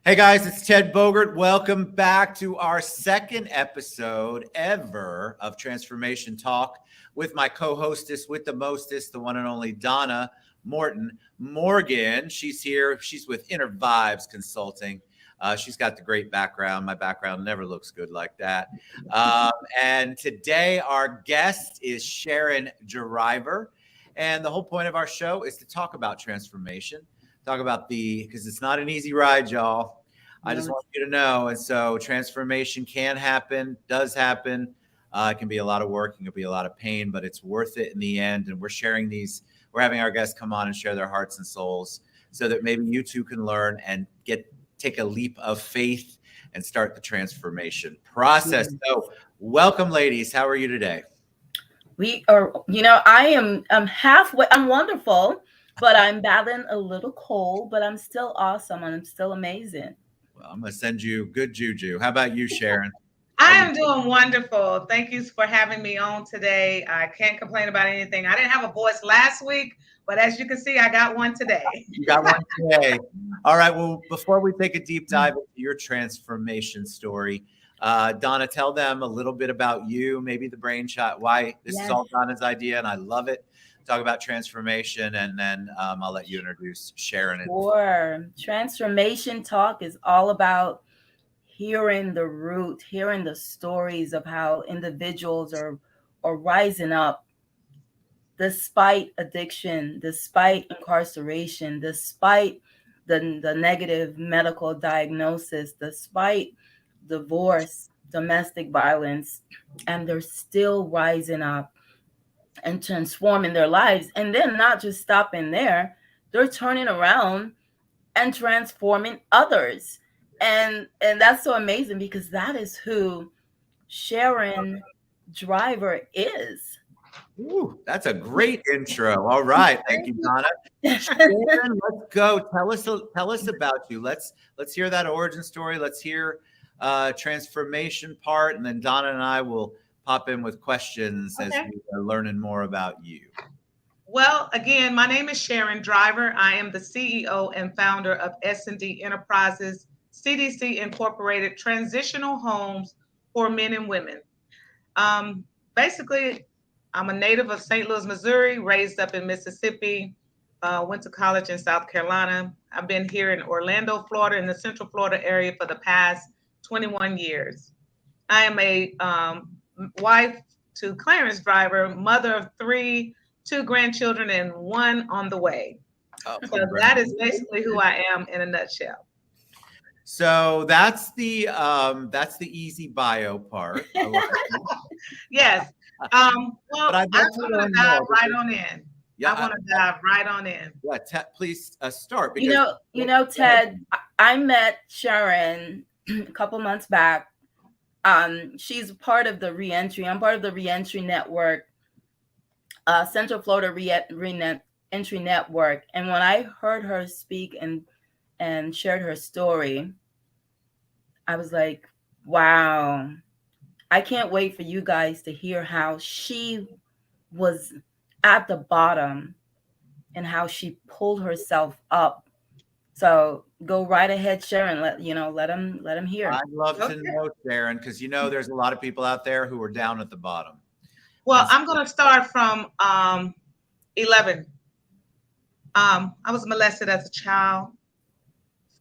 Hey guys, it's Ted Bogert. Welcome back to our second episode ever of Transformation Talk with my co-hostess with the mostest, the one and only Donna Morton-Morgan. She's here. She's with Inner Vibes Consulting. She's got the great background. My background never looks good like that. And today our guest is Sharon Driver. And the whole point of our show is to talk about transformation. Talk about because it's not an easy ride, y'all. I just want you to know. And so transformation can happen, does happen. It can be a lot of work, it can be a lot of pain, but it's worth it in the end. And we're sharing these, we're having our guests come on and share their hearts and souls so that maybe you too can learn and take a leap of faith and start the transformation process. So welcome, ladies. How are you today? We are, I'm halfway, I'm wonderful. But I'm battling a little cold, but I'm still awesome and I'm still amazing. Well, I'm going to send you good juju. How about you, Sharon? I am doing wonderful. Thank you for having me on today. I can't complain about anything. I didn't have a voice last week, but as you can see, I got one today. You got one today. All right. Well, before we take a deep dive into your transformation story, Donna, tell them a little bit about you, maybe the brainchild, why this is all Donna's idea, and I love it. Talk about transformation, and then I'll let you introduce Sharon. Sure. Transformation Talk is all about hearing the root, hearing the stories of how individuals are rising up despite addiction, despite incarceration, despite the negative medical diagnosis, despite divorce, domestic violence, and they're still rising up and transforming their lives. And then not just stopping there, they're turning around and transforming others. And that's so amazing because that is who Sharon Driver is. Ooh, that's a great intro. All right. Thank you, Donna. Sharon, let's go. Tell us about you. Let's hear that origin story. Let's hear transformation part. And then Donna and I will pop in with questions as we are learning more about you. Well, again, my name is Sharon Driver. I am the CEO and founder of S D Enterprises CDC Incorporated Transitional Homes for Men and Women. Basically, I'm a native of St. Louis, Missouri, raised up in Mississippi, went to college in South Carolina. I've been here in Orlando, Florida, in the Central Florida area for the past 21 years. I am a wife to Clarence Driver, mother of 3, 2 grandchildren, and 1 on the way. So that is basically who I am in a nutshell. So that's the easy bio part. Yes. Well, I want to dive right on in. Yeah, I want to dive right on in. Yeah, please start. Because, Ted, I met Sharon a couple months back. She's part of the reentry. I'm part of the reentry network, Central Florida Reentry Network. And when I heard her speak and shared her story, I was like, wow, I can't wait for you guys to hear how she was at the bottom and how she pulled herself up. So go right ahead, Sharon. Let them hear. I'd love to know, Sharon, because there's a lot of people out there who are down at the bottom. Well, I'm going to start from 11. I was molested as a child.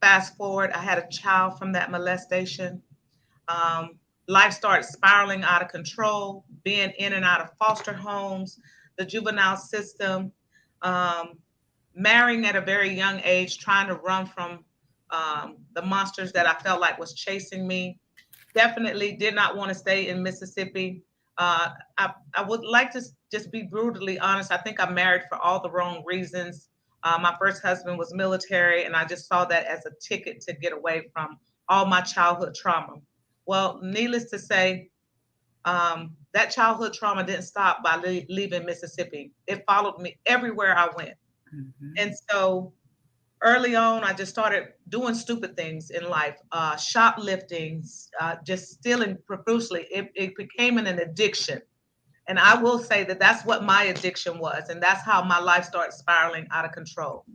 Fast forward, I had a child from that molestation. Life started spiraling out of control, being in and out of foster homes, the juvenile system, marrying at a very young age, trying to run from the monsters that I felt like was chasing me. Definitely did not want to stay in Mississippi. I would like to just be brutally honest. I think I married for all the wrong reasons. My first husband was military, and I just saw that as a ticket to get away from all my childhood trauma. Well, needless to say, that childhood trauma didn't stop by leaving Mississippi. It followed me everywhere I went. Mm-hmm. And so early on, I just started doing stupid things in life, shoplifting, just stealing profusely. It became an addiction. And I will say that that's what my addiction was. And that's how my life started spiraling out of control.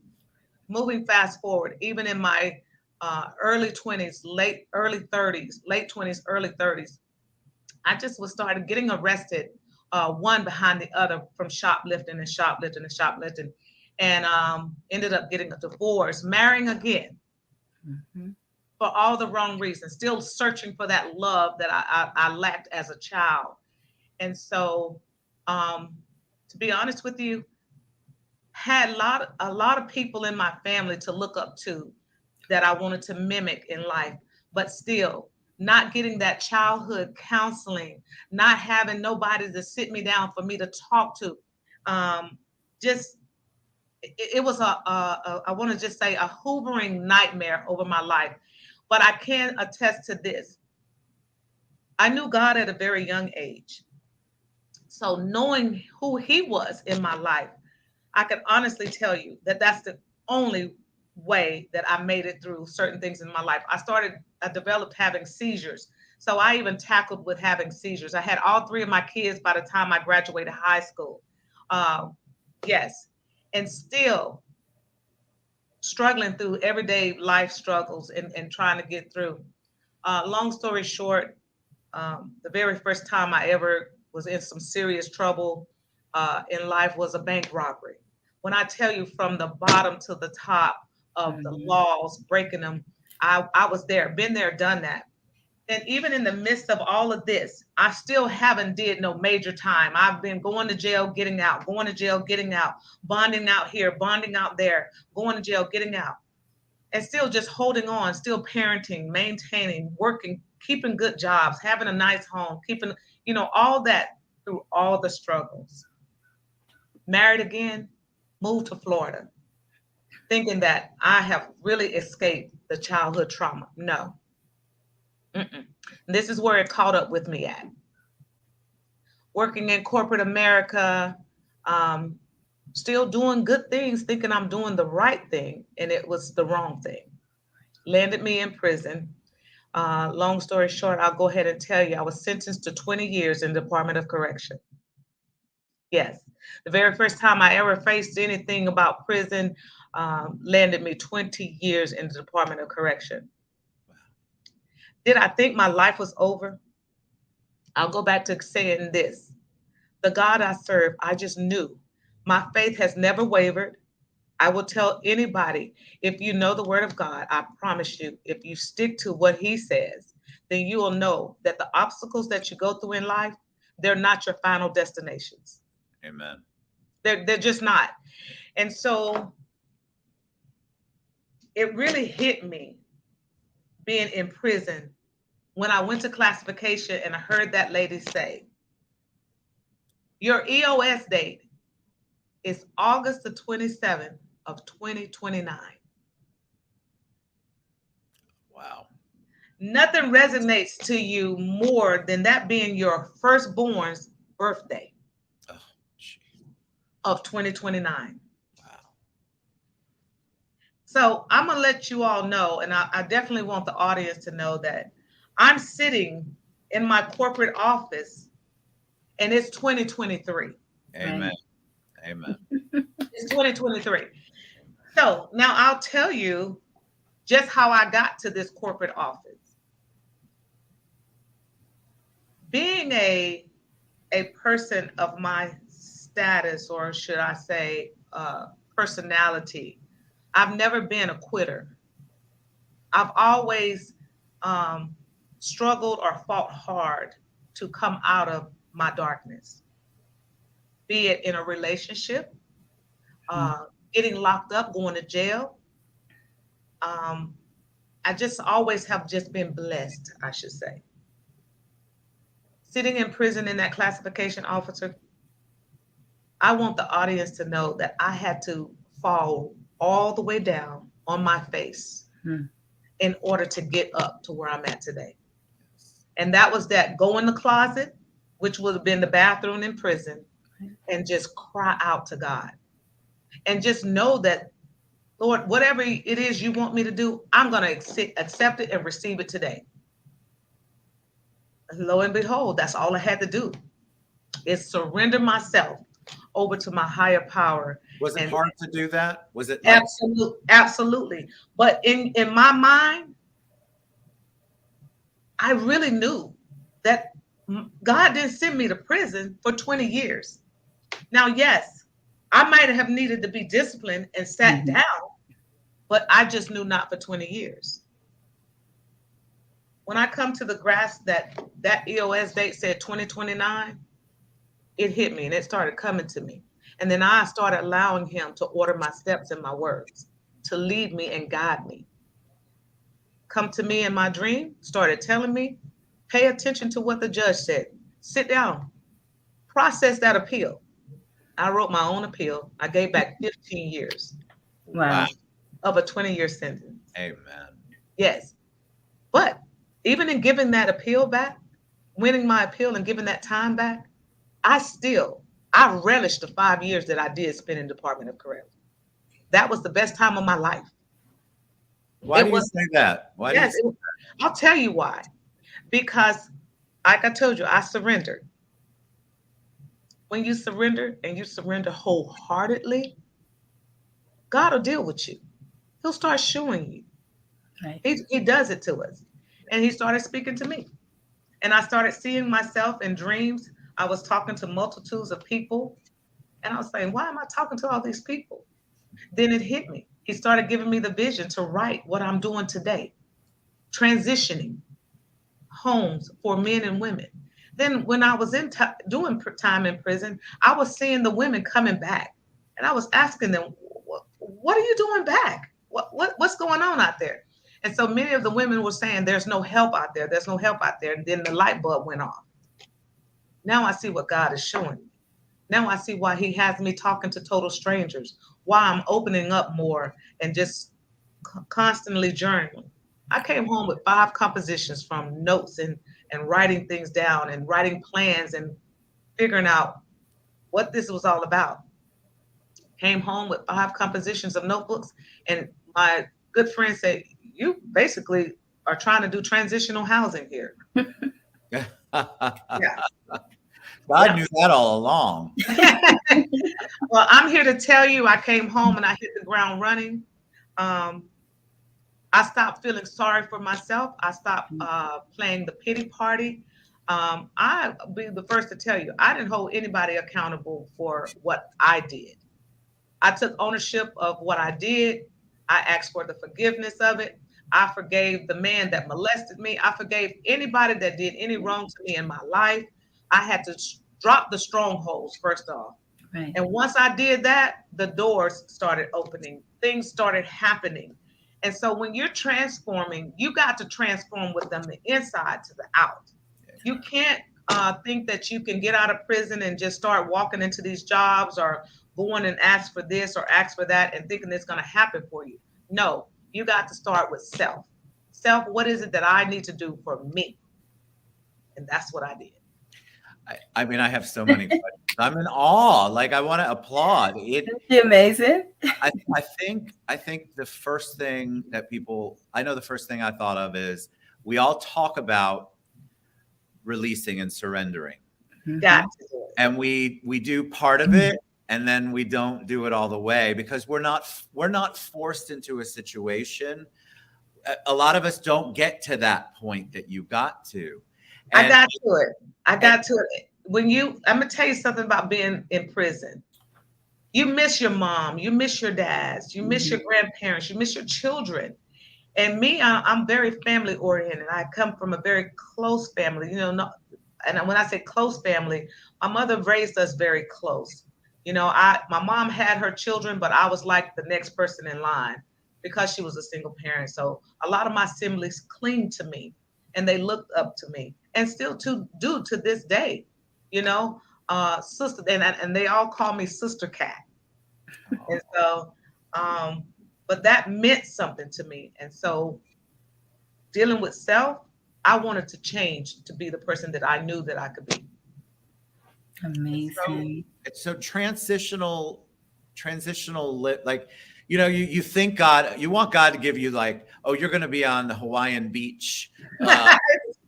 Moving fast forward, even in my early 20s, early 30s, late 20s, early 30s, I just was started getting arrested, one behind the other, from shoplifting and shoplifting and shoplifting, and ended up getting a divorce, marrying again. Mm-hmm. For all the wrong reasons, still searching for that love that I lacked as a child. And so, to be honest with you, had a lot of people in my family to look up to that I wanted to mimic in life, but still not getting that childhood counseling, not having nobody to sit me down for me to talk to. Just it was I want to just say a hoovering nightmare over my life. But I can attest to this. I knew God at a very young age. So knowing who he was in my life, I can honestly tell you that that's the only way that I made it through certain things in my life. I developed having seizures. So I even tackled with having seizures. I had all three of my kids by the time I graduated high school. Yes. And still struggling through everyday life struggles and trying to get through. Long story short, the very first time I ever was in some serious trouble in life was a bank robbery. When I tell you, from the bottom to the top of the laws, breaking them, I was there, been there, done that. And even in the midst of all of this, I still haven't did no major time. I've been going to jail, getting out, going to jail, getting out, bonding out here, bonding out there, going to jail, getting out, and still just holding on, still parenting, maintaining, working, keeping good jobs, having a nice home, keeping, all that through all the struggles. Married again, moved to Florida, thinking that I have really escaped the childhood trauma. No. Mm-mm. This is where it caught up with me at. Working in corporate America, still doing good things, thinking I'm doing the right thing, and it was the wrong thing. Landed me in prison. Long story short, I'll go ahead and tell you, I was sentenced to 20 years in the Department of Correction. Yes, the very first time I ever faced anything about prison, landed me 20 years in the Department of Correction. Did I think my life was over? I'll go back to saying this. The God I serve, I just knew. My faith has never wavered. I will tell anybody, if you know the word of God, I promise you, if you stick to what he says, then you will know that the obstacles that you go through in life, they're not your final destinations. Amen. They're just not. And so it really hit me being in prison when I went to classification and I heard that lady say, your EOS date is August the 27th of 2029. Wow. Nothing resonates to you more than that being your firstborn's birthday of 2029. Wow. So I'm going to let you all know, and I definitely want the audience to know that I'm sitting in my corporate office and it's 2023. Amen. Right. Amen. It's 2023. So now I'll tell you just how I got to this corporate office. Being a person of my status, or should I say personality, I've never been a quitter. I've always struggled or fought hard to come out of my darkness, be it in a relationship, getting locked up, going to jail. I just always have just been blessed, I should say. Sitting in prison in that classification officer, I want the audience to know that I had to fall all the way down on my face in order to get up to where I'm at today. And that was that go in the closet, which would have been the bathroom in prison, and just cry out to God. And just know that, Lord, whatever it is you want me to do, I'm going to accept it and receive it today. Lo and behold, that's all I had to do, is surrender myself over to my higher power. Was it And hard to do that? Was it like absolutely. But in my mind, I really knew that God didn't send me to prison for 20 years. Now, yes, I might have needed to be disciplined and sat down, but I just knew not for 20 years. When I come to the grasp that EOS date said 2029, it hit me and it started coming to me. And then I started allowing him to order my steps and my words, to lead me and guide me. Come to me in my dream, started telling me, pay attention to what the judge said. Sit down, process that appeal. I wrote my own appeal. I gave back 15 years. Wow. Of a 20-year sentence. Amen. Yes. But even in giving that appeal back, winning my appeal and giving that time back, I relished the 5 years that I did spend in Department of Corrections. That was the best time of my life. Why do you say that? I'll tell you why. Because, like I told you, I surrendered. When you surrender and you surrender wholeheartedly, God will deal with you. He'll start showing you. Right. He does it to us. And he started speaking to me. And I started seeing myself in dreams. I was talking to multitudes of people. And I was saying, why am I talking to all these people? Then it hit me. He started giving me the vision to write what I'm doing today. Transitioning homes for men and women. Then when I was doing time in prison, I was seeing the women coming back. And I was asking them, what are you doing back? What's going on out there? And so many of the women were saying, there's no help out there. There's no help out there. And then the light bulb went off. Now I see what God is showing me. Now I see why he has me talking to total strangers, why I'm opening up more and just constantly journaling. I came home with 5 compositions from notes and writing things down and writing plans and figuring out what this was all about. Came home with 5 compositions of notebooks, and my good friend said, you basically are trying to do transitional housing here. Yeah. Yeah. God knew that all along. Well, I'm here to tell you, I came home and I hit the ground running. I stopped feeling sorry for myself. I stopped playing the pity party. I'll be the first to tell you, I didn't hold anybody accountable for what I did. I took ownership of what I did. I asked for the forgiveness of it. I forgave the man that molested me. I forgave anybody that did any wrong to me in my life. I had to drop the strongholds first off. Right. And once I did that, the doors started opening. Things started happening. And so when you're transforming, you got to transform with them the inside to the out. You can't think that you can get out of prison and just start walking into these jobs or going and ask for this or ask for that and thinking it's going to happen for you. No, you got to start with self. Self, what is it that I need to do for me? And that's what I did. I mean, I have so many questions. I'm in awe. Like, I want to applaud. It's amazing. I think the first thing that the first thing I thought of is we all talk about releasing and surrendering. Got to do it. And we do part of it, and then we don't do it all the way because we're not forced into a situation. A lot of us don't get to that point that you got to. I got to it. I'm going to tell you something about being in prison. You miss your mom, you miss your dads, you miss your grandparents, you miss your children. And me, I'm very family oriented. I come from a very close family, and when I say close family, my mother raised us very close. My mom had her children, but I was like the next person in line because she was a single parent. So a lot of my siblings clinged to me and they looked up to me and still do to this day, sister, and they all call me Sister Cat. And so, but that meant something to me. And so dealing with self, I wanted to change to be the person that I knew that I could be. Amazing. So transitional, like, you think you want God to give you like, oh, you're going to be on the Hawaiian beach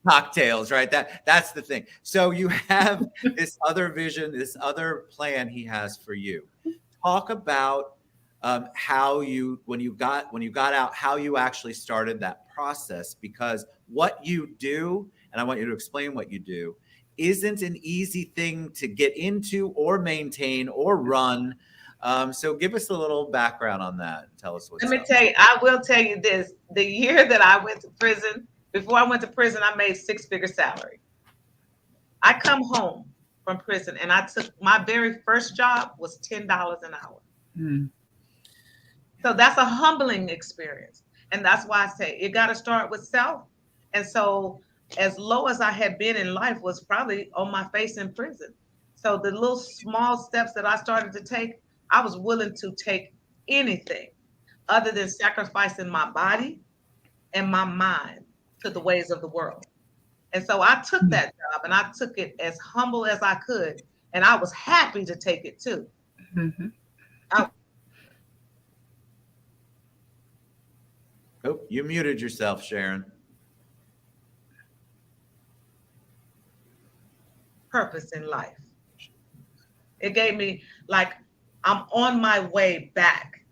cocktails, right? That's the thing. So you have this other vision, this other plan he has for you. Talk about how you, when you got out, how you actually started that process, because what you do, and I want you to explain what you do, isn't an easy thing to get into or maintain or run. So give us a little background on that. Tell us what's Let me up. tell you, I will tell you this. The year that I went to prison, before I went to prison, I made 6-figure salary. I come home from prison and I took my very first job was $10 an hour. Mm. So that's a humbling experience. And that's why I say you got to start with self. And so as low as I had been in life was probably on my face in prison. So the little small steps that I started to take, I was willing to take anything other than sacrificing my body and my mind to the ways of the world. And so I took that job and I took it as humble as I could. And I was happy to take it too. Mm-hmm. Oh, you muted yourself, Sharon. Purpose in life. It gave me, like, I'm on my way back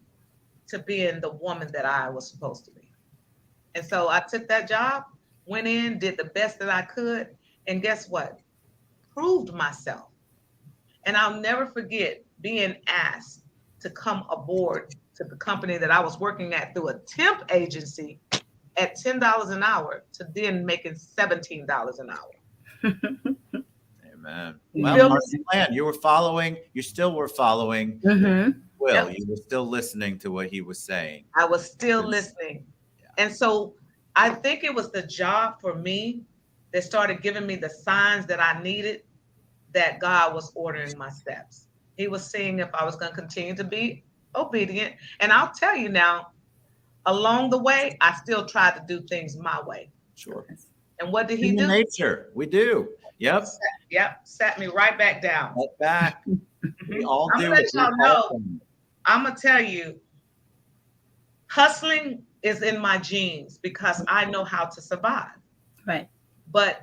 to being the woman that I was supposed to be. And so I took that job, went in, did the best that I could, and guess what? Proved myself. And I'll never forget being asked to come aboard to the company that I was working at through a temp agency at $10 an hour to then making $17 an hour. Amen. You Well, feel Mark's plan. You were following. You still were following. Mm-hmm. Will, Yep. you were still listening to what he was saying. I was still Yes. listening. And so I think it was the job for me that started giving me the signs that I needed, that God was ordering my steps. He was seeing if I was going to continue to be obedient. And I'll tell you now, along the way, I still tried to do things my way. Sure. And what did he Human do? nature. We do. Yep. Sat me right back down. Let back. We all I'm do. gonna let it. y'all We all know. do. I'm going to tell you, hustling is in my genes because I know how to survive. Right. But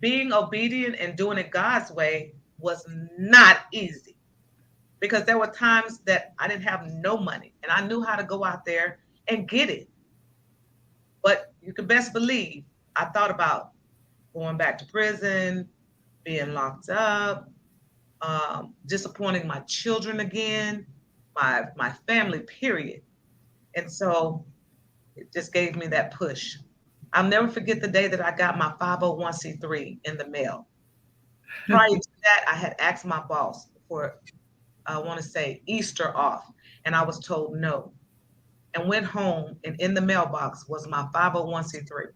being obedient and doing it God's way was not easy, because there were times that I didn't have no money and I knew how to go out there and get it. But you can best believe I thought about going back to prison, being locked up, disappointing my children again, my family, period. And so it just gave me that push. I'll never forget the day that I got my 501c3 in the mail. Prior to that, I had asked my boss for, I want to say, Easter off, and I was told no. And went home, and in the mailbox was my 501c3.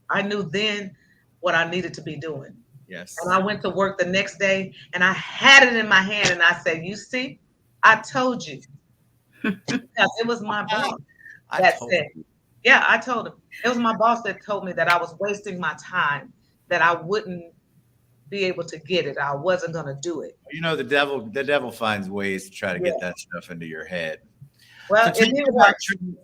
I knew then what I needed to be doing. Yes. And I went to work the next day, and I had it in my hand, and I said, "You see, I told you." Because it was my boss that said, yeah, I told him. It was my boss that told me that I was wasting my time, that I wouldn't be able to get it. I wasn't going to do it. You know, the devil finds ways to try to get Yeah. that stuff into your head. Well, So it didn't work.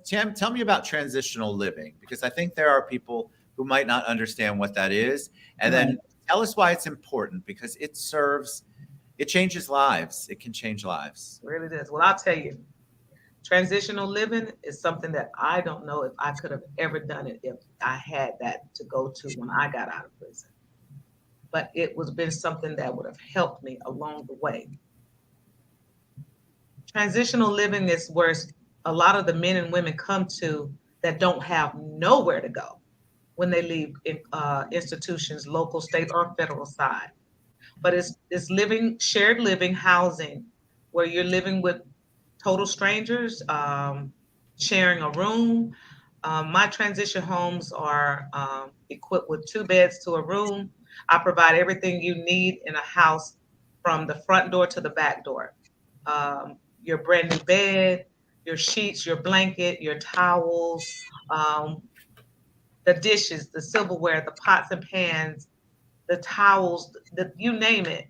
Tim, tell me about transitional living, because I think there are people who might not understand what that is. And then tell us why it's important, because it changes lives. It can change lives. It really does. Well, I'll tell you, transitional living is something that I don't know if I could have ever done it if I had that to go to when I got out of prison. But it was been something that would have helped me along the way. Transitional living is where a lot of the men and women come to that don't have nowhere to go when they leave institutions, local, state, or federal side. But it's shared living, housing, where you're living with total strangers, sharing a room. My transition homes are equipped with 2 beds to a room. I provide everything you need in a house from the front door to the back door. Your brand new bed, your sheets, your blanket, your towels, the dishes, the silverware, the pots and pans, the towels, you name it,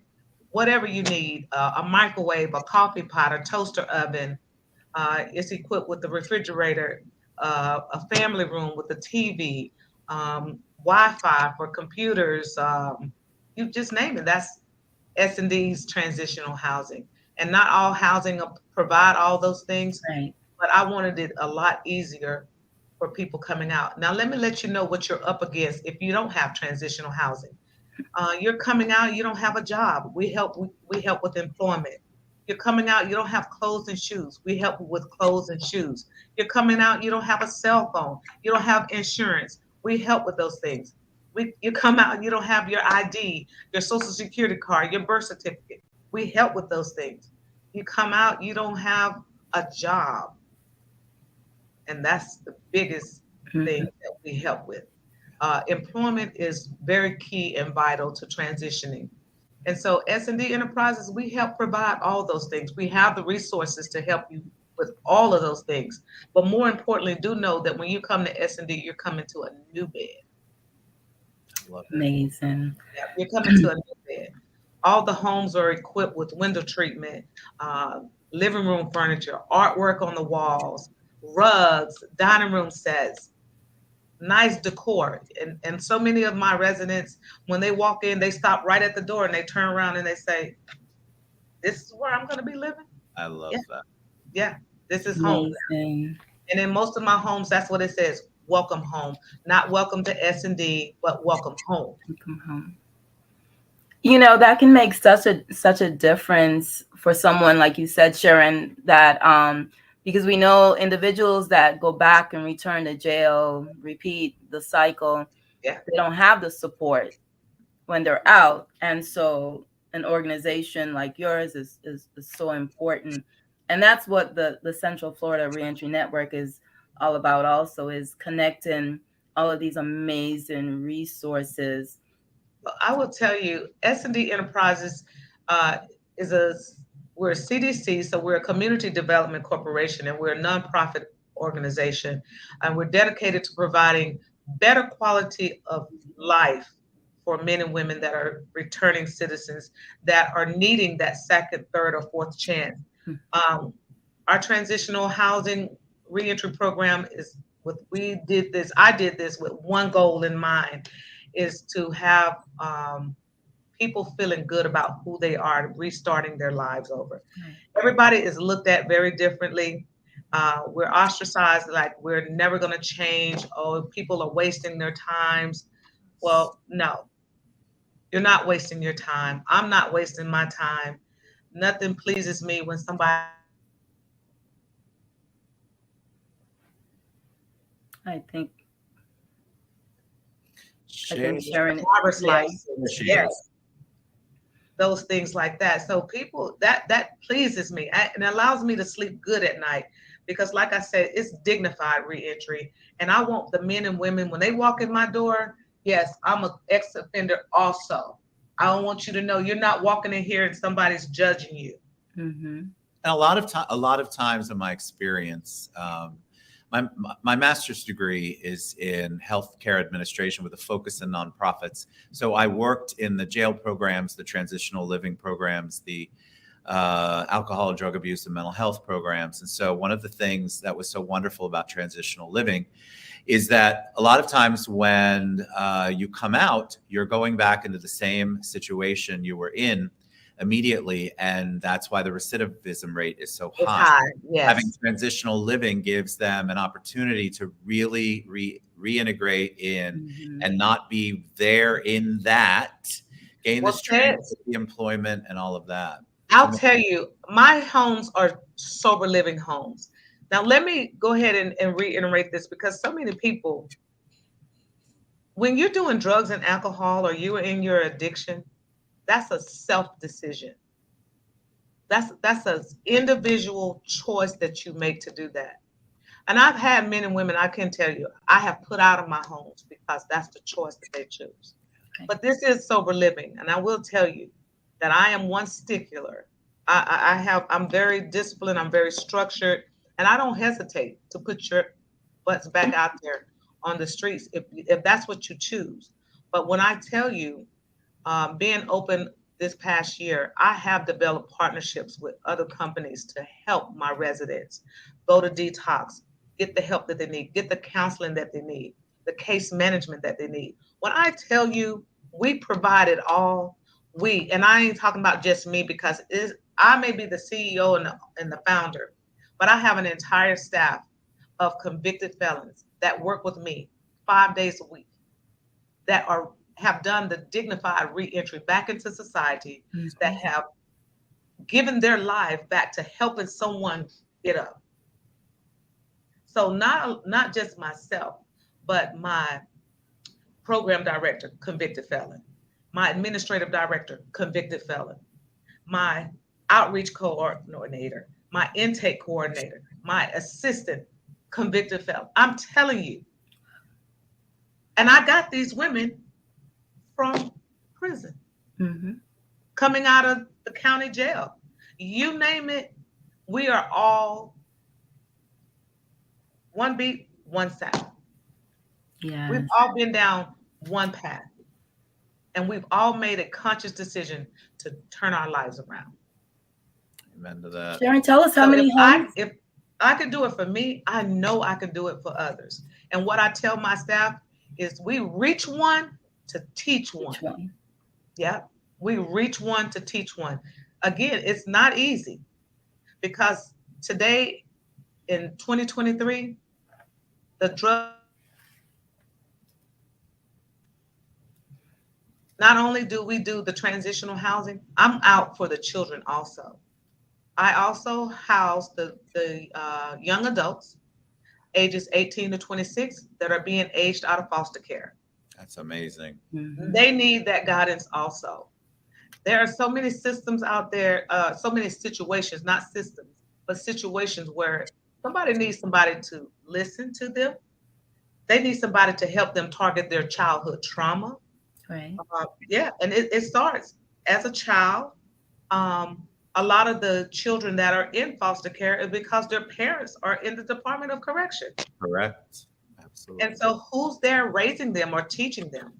whatever you need, a microwave, a coffee pot, a toaster oven. It's equipped with the refrigerator, a family room with a TV, Wi-Fi for computers, you just name it. That's S&D's transitional housing. And not all housing provide all those things, Right. but I wanted it a lot easier for people coming out. Now, let me let you know what you're up against if you don't have transitional housing. You're coming out, you don't have a job. We help with employment. You're coming out, you don't have clothes and shoes. We help with clothes and shoes. You're coming out, you don't have a cell phone. You don't have insurance. We help with those things. You come out and you don't have your ID, your social security card, your birth certificate. We help with those things. You come out, you don't have a job. And that's the biggest thing that we help with. Employment is very key and vital to transitioning. And so S&D Enterprises, we help provide all those things. We have the resources to help you with all of those things. But more importantly, do know that when you come to S&D, you're coming to a new bed. Amazing. Yeah, you're coming to a new bed. All the homes are equipped with window treatment, living room furniture, artwork on the walls, rugs, dining room sets, nice decor. And so many of my residents, when they walk in, they stop right at the door and they turn around and they say, this is where I'm going to be living. I love that. Yeah, this is home. Amazing. And in most of my homes, that's what it says, welcome home. Not welcome to S&D, but welcome home. Welcome home. You know, that can make such a difference for someone, like you said, Sharon, that because we know individuals that go back and return to jail, repeat the cycle, Yeah. they don't have the support when they're out. And so an organization like yours is so important. And that's what the Central Florida Reentry Network is all about also, is connecting all of these amazing resources. I will tell you, S&D Enterprises we're a CDC, so we're a community development corporation, and we're a nonprofit organization, and we're dedicated to providing better quality of life for men and women that are returning citizens that are needing that second, third, or fourth chance. Our transitional housing reentry program I did this with one goal in mind, is to have people feeling good about who they are, restarting their lives over. Everybody is looked at very differently. We're ostracized, like we're never going to change. Oh, people are wasting their times. Well, no, you're not wasting your time. I'm not wasting my time. Nothing pleases me when somebody I think Sharon, Sharon, driver's yeah. license. Yes. Those things like that. So people, that pleases me and allows me to sleep good at night, because like I said, it's dignified reentry. And I want the men and women, when they walk in my door, yes, I'm an ex-offender also. I don't want you to know you're not walking in here and somebody's judging you. Mm-hmm. And a lot of times in my experience, my master's degree is in healthcare administration with a focus in nonprofits. So I worked in the jail programs, the transitional living programs, the alcohol, drug abuse, and mental health programs. And so one of the things that was so wonderful about transitional living is that a lot of times when you come out, you're going back into the same situation you were in immediately, and that's why the recidivism rate is so high. It's high, yes. Having transitional living gives them an opportunity to really reintegrate in and not be there in that, gain the strength, the employment, and all of that. I'll tell you, my homes are sober living homes. Now, let me go ahead and reiterate this, because so many people, when you're doing drugs and alcohol, or you're in your addiction, that's a self decision. That's an individual choice that you make to do that. And I've had men and women, I can tell you, I have put out of my homes because that's the choice that they choose. Okay. But this is sober living. And I will tell you that I am one stickler. I'm very disciplined. I'm very structured. And I don't hesitate to put your butts back out there on the streets if that's what you choose. But when I tell you, being open this past year, I have developed partnerships with other companies to help my residents go to detox, get the help that they need, get the counseling that they need. the case management that they need. When I tell you we provide it all, and I ain't talking about just me because I may be the CEO and the founder, but I have an entire staff of convicted felons that work with me 5 days a week that have done the dignified reentry back into society, that have given their life back to helping someone get up. So not just myself, but my program director, convicted felon, my administrative director, convicted felon, my outreach coordinator, my intake coordinator, my assistant, convicted felon. I'm telling you. And I got these women from prison, coming out of the county jail. You name it, we are all one beat, one sound. Yeah. We've all been down one path, and we've all made a conscious decision to turn our lives around. Amen to that. Sharon, tell us how many homes. If I could do it for me, I know I can do it for others. And what I tell my staff is we reach one to teach one. Yeah, we reach one to teach one. Again, it's not easy because today in 2023, the drug, not only do we do the transitional housing, I'm out for the children also. I also house the young adults, ages 18 to 26, that are being aged out of foster care. That's amazing. They need that guidance also. There are so many systems out there, so many situations, not systems, but situations where somebody needs somebody to listen to them. They need somebody to help them target their childhood trauma. Right. Yeah, and it starts as a child. A lot of the children that are in foster care is because their parents are in the Department of Correction. Correct. Absolutely. And so who's there raising them or teaching them?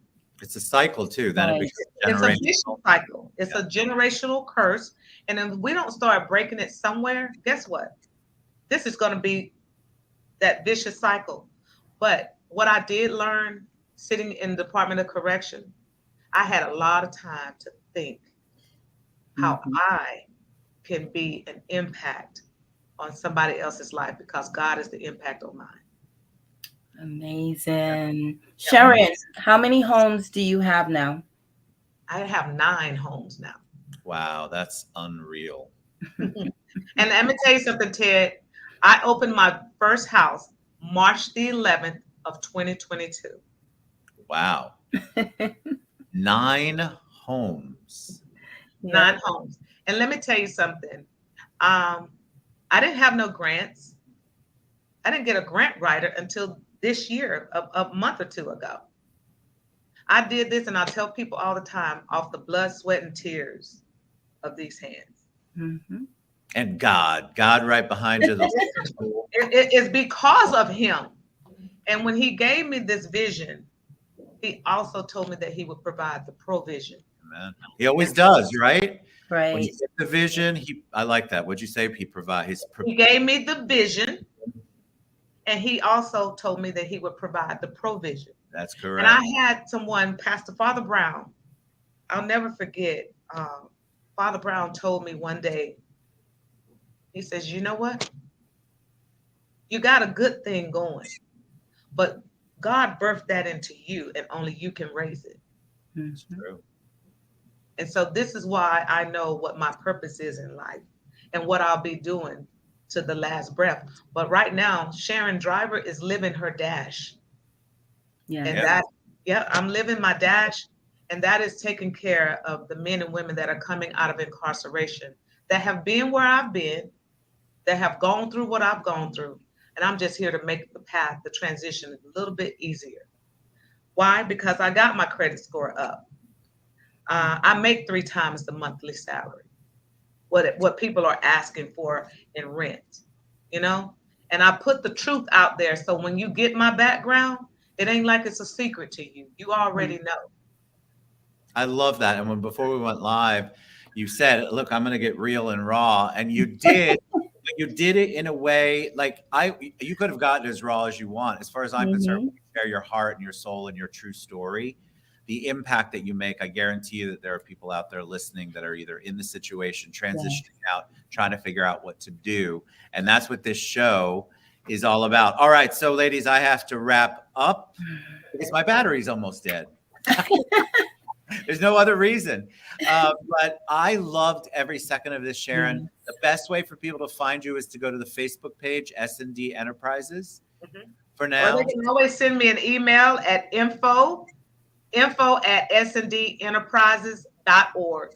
It's a cycle too. Then Right. it becomes It's a generational. vicious cycle. It's a generational curse. And if we don't start breaking it somewhere, guess what? This is going to be that vicious cycle. But what I did learn sitting in the Department of Correction, I had a lot of time to think how I can be an impact on somebody else's life because God is the impact on mine. Amazing. Sharon, how many homes do you have now? I have 9 homes now. Wow, that's unreal. And let me tell you something, Ted. I opened my first house March the 11th of 2022. Wow. 9 homes. 9 homes. And let me tell you something. I didn't have no grants. I didn't get a grant writer until this year, a month or two ago. I did this, and I tell people all the time, off the blood, sweat, and tears of these hands. And God right behind you. It's because of him. And when he gave me this vision, he also told me that he would provide the provision. Amen. He always does, right? Right. When you get the vision, I like that. What'd you say? He gave me the vision, and he also told me that he would provide the provision. That's correct. And I had someone, Pastor Father Brown, I'll never forget. Father Brown told me one day, he says, you know what? You got a good thing going, but God birthed that into you, and only you can raise it. That's true. And so this is why I know what my purpose is in life and what I'll be doing to the last breath. But right now, Sharon Driver is living her dash. Yeah. And I'm living my dash. And that is taking care of the men and women that are coming out of incarceration, that have been where I've been, that have gone through what I've gone through. And I'm just here to make the path, the transition a little bit easier. Why? Because I got my credit score up. I make 3 times the monthly salary, what people are asking for in rent, and I put the truth out there. So when you get my background, it ain't like it's a secret to you. You already know. I love that. And before we went live, you said, look, I'm going to get real and raw. And you did. But you did it in a way like you could have gotten as raw as you want. As far as I'm concerned, share your heart and your soul and your true story, the impact that you make, I guarantee you that there are people out there listening that are either in the situation, transitioning out, trying to figure out what to do. And that's what this show is all about. All right. So ladies, I have to wrap up because my battery's almost dead. There's no other reason. But I loved every second of this, Sharon. The best way for people to find you is to go to the Facebook page, S&D Enterprises. For now. Or they can always send me an email at info@sdenterprises.org.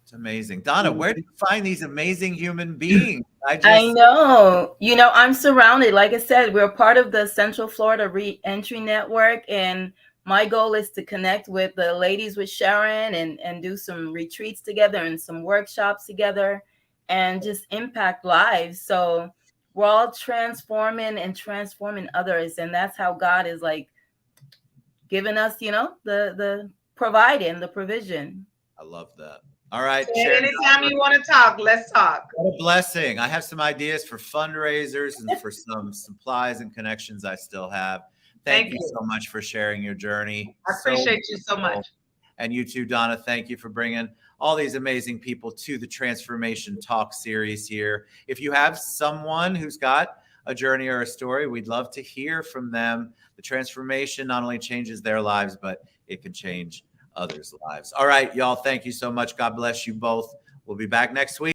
It's amazing. Donna, where do you find these amazing human beings? I know. You know, I'm surrounded. Like I said, we're part of the Central Florida Reentry Network, and my goal is to connect with the ladies with Sharon and do some retreats together and some workshops together and just impact lives. So we're all transforming others. And that's how God is like giving us, you know, the providing, the provision. I love that. All right. So anytime you want to talk, let's talk. What a blessing. I have some ideas for fundraisers and for some supplies and connections I still have. Thank you so much for sharing your journey. I appreciate you so much. And you too, Donna. Thank you for bringing all these amazing people to the Transformation Talk series here. If you have someone who's got a journey or a story, we'd love to hear from them. The transformation not only changes their lives, but it can change others' lives. All right, y'all. Thank you so much. God bless you both. We'll be back next week.